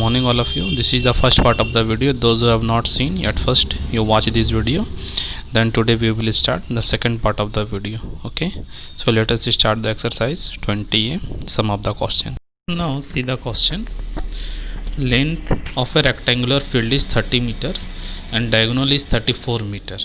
Morning all of you. This is the first part of the video. Those who have not seen yet, first you watch this video, then today we will start the second part of the video. Okay, so let us start the exercise 20a, sum of the question. Now see the question. Length of a rectangular field is 30 meter and diagonal is 34 meter.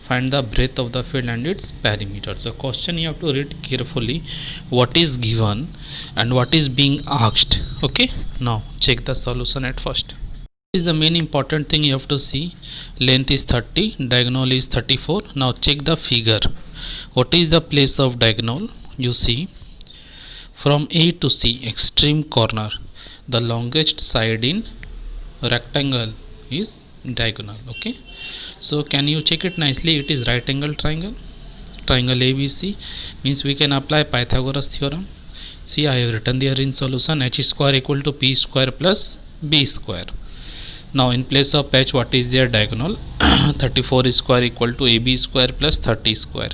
Find the breadth of the field and its perimeter. So question you have to read carefully what is given and what is being asked. Okay, now check the solution at first. This is the main important thing you have to see. Length is 30, diagonal is 34. Now check the figure. What is the place of diagonal? You see from A to C, extreme corner, the longest side in rectangle is diagonal. Okay, so can you check it nicely? It is right angle triangle, triangle ABC, means we can apply Pythagoras theorem. See, I have written there in solution h square equal to p square plus b square. Now in place of h, what is their diagonal? 34 square equal to ab square plus 30 square.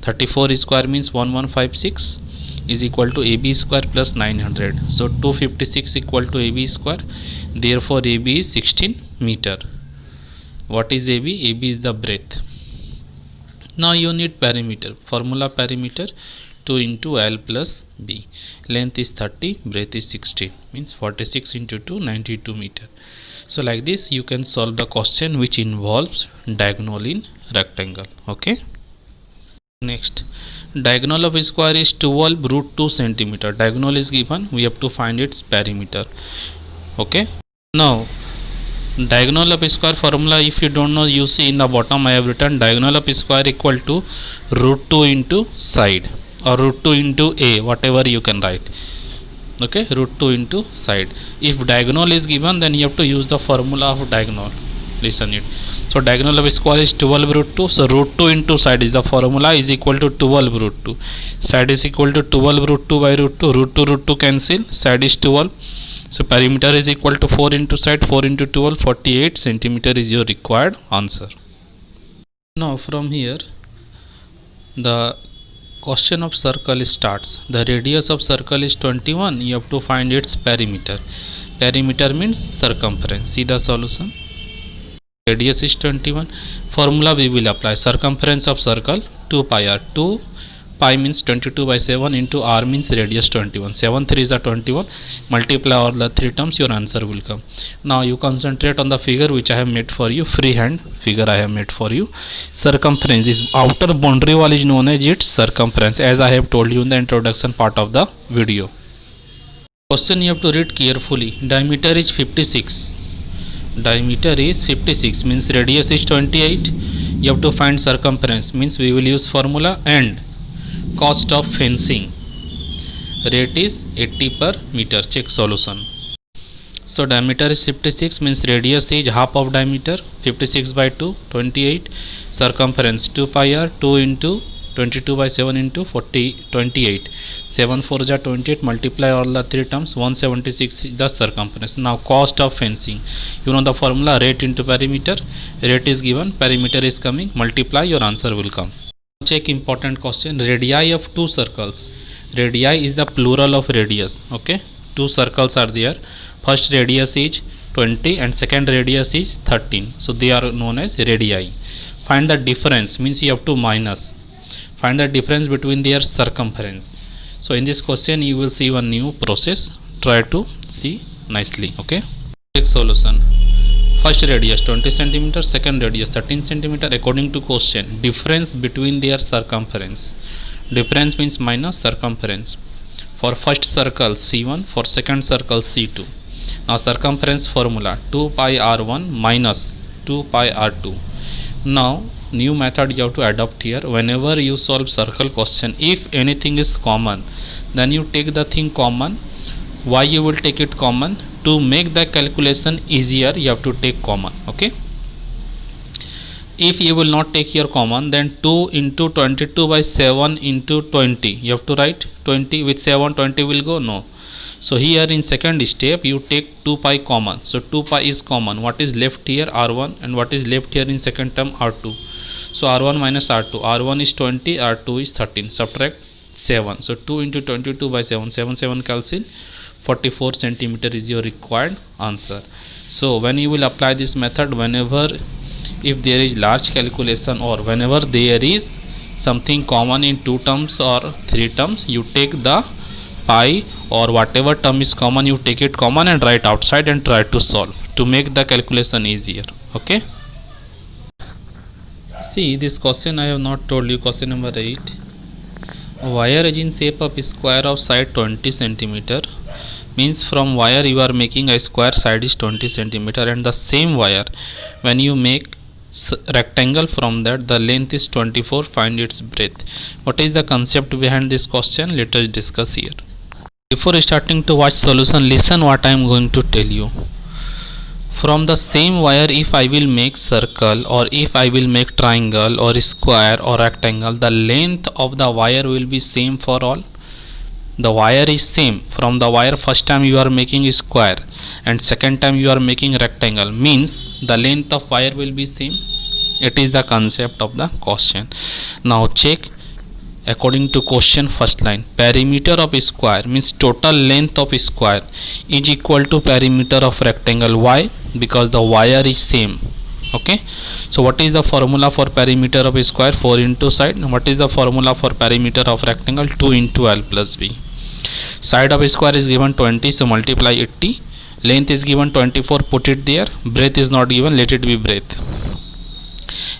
34 square means 1156 is equal to ab square plus 900. So 256 equal to ab square. Therefore ab is 16 meter. What is AB? AB is the breadth. Now you need perimeter. Formula perimeter 2 into L plus B. Length is 30, breadth is 16. Means 46 into 2, 92 meter. So like this you can solve the question which involves diagonal in rectangle. Okay. Next, diagonal of a square is 12 root 2 centimeter. Diagonal is given. We have to find its perimeter. Okay. Now diagonal of a square formula, if you don't know, you see in the bottom I have written diagonal of a square equal to root 2 into side or root 2 into a, whatever you can write. Okay, root 2 into side. If diagonal is given, then you have to use the formula of diagonal. Listen it. So diagonal of a square is 12 root 2. So root 2 into side is the formula, is equal to 12 root 2. Side is equal to 12 root 2 by root 2. Root 2 cancel. Side is 12. So perimeter is equal to 4 into side, 4 into 12, 48 centimeter is your required answer. Now from here the question of circle starts. The radius of circle is 21. You have to find its perimeter. Perimeter means circumference. See the solution. Radius is 21. Formula we will apply. Circumference of circle 2 pi r. 2 pi means 22 by 7 into r means radius 21. 7 3 is a 21. Multiply all the three terms, your answer will come. Now you concentrate on the figure which I have made for you. Freehand figure I have made for you. Circumference, this outer boundary wall is known as its circumference, as I have told you in the introduction part of the video. Question you have to read carefully. Diameter is 56. Diameter is 56 means radius is 28. You have to find circumference, means we will use formula, and cost of fencing rate is 80 per meter. Check solution. So diameter is 56 means radius is half of diameter, 56 by 2, 28. Circumference 2 pi r, 2 into 22 by 7 into 40, 28. 7 4 is 28. Multiply all the three terms, 176 is the circumference. Now cost of fencing, you know the formula, rate into perimeter. Rate is given, perimeter is coming, multiply, your answer will come. Check important question. Radii of two circles. Radii is the plural of radius. Okay, two circles are there. First radius is 20 and second radius is 13. So they are known as radii. Find the difference, means you have to minus. Find the difference between their circumference. So in this question you will see one new process. Try to see nicely. Okay. Check solution. First radius 20 centimeter, second radius 13 centimeter. According to question, difference between their circumference. Difference means minus circumference. For first circle C1, for second circle C2. Now circumference formula 2 pi r1 minus 2 pi r2. Now new method you have to adopt here. Whenever you solve circle question, if anything is common, then you take the thing common. Why you will take it common? To make the calculation easier, you have to take common. Okay. If you will not take your common, then 2 into 22 by 7 into 20. You have to write 20 with 7, 20 will go? No. So here in second step you take 2 pi common. So 2 pi is common. What is left here? R1, and what is left here in second term? R2. So R1 minus R2. R1 is 20, R2 is 13. Subtract 7. So 2 into 22 by 7. 7 7 cancel. 44 centimeter is your required answer. So when you will apply this method, whenever if there is large calculation or whenever there is something common in two terms or three terms, you take the pi or whatever term is common, you take it common and write outside and try to solve to make the calculation easier. Okay, see this question I have not told you. Question number 8. A wire is in shape of square of side 20 centimeter, means from wire you are making a square, side is 20 centimeter, and the same wire when you make rectangle, from that the length is 24, find its breadth. What is the concept behind this question? Let us discuss here. Before starting to watch solution, listen what I am going to tell you. From the same wire, if I will make circle or if I will make triangle or square or rectangle, the length of the wire will be same for all. The wire is same. From the wire, first time you are making square and second time you are making rectangle, means the length of wire will be same. It is the concept of the question. Now check according to question first line. Perimeter of square means total length of square is equal to perimeter of rectangle. Why? Because the wire is same. Okay, so what is the formula for perimeter of square? 4 into side. What is the formula for perimeter of rectangle? 2 into L plus B. Side of square is given 20, so multiply 80. Length is given 24, put it there. Breadth is not given, let it be breadth.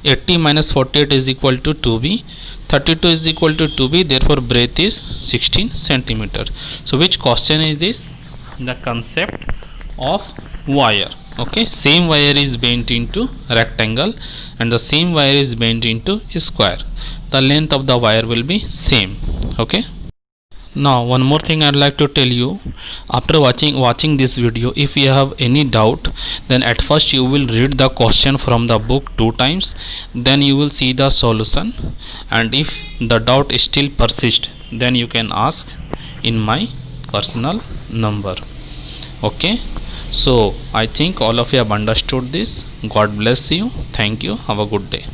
80 minus 48 is equal to 2b. 32 is equal to 2b, therefore breadth is 16 centimeter. So which question is this? The concept of wire. Okay, same wire is bent into rectangle and the same wire is bent into square. The length of the wire will be same. Okay. Now one more thing I'd like to tell you. After watching this video, if you have any doubt, then at first you will read the question from the book 2 times, then you will see the solution, and if the doubt still persists, then you can ask in my personal number. Okay, so I think all of you have understood this. God bless you. Thank you. Have a good day.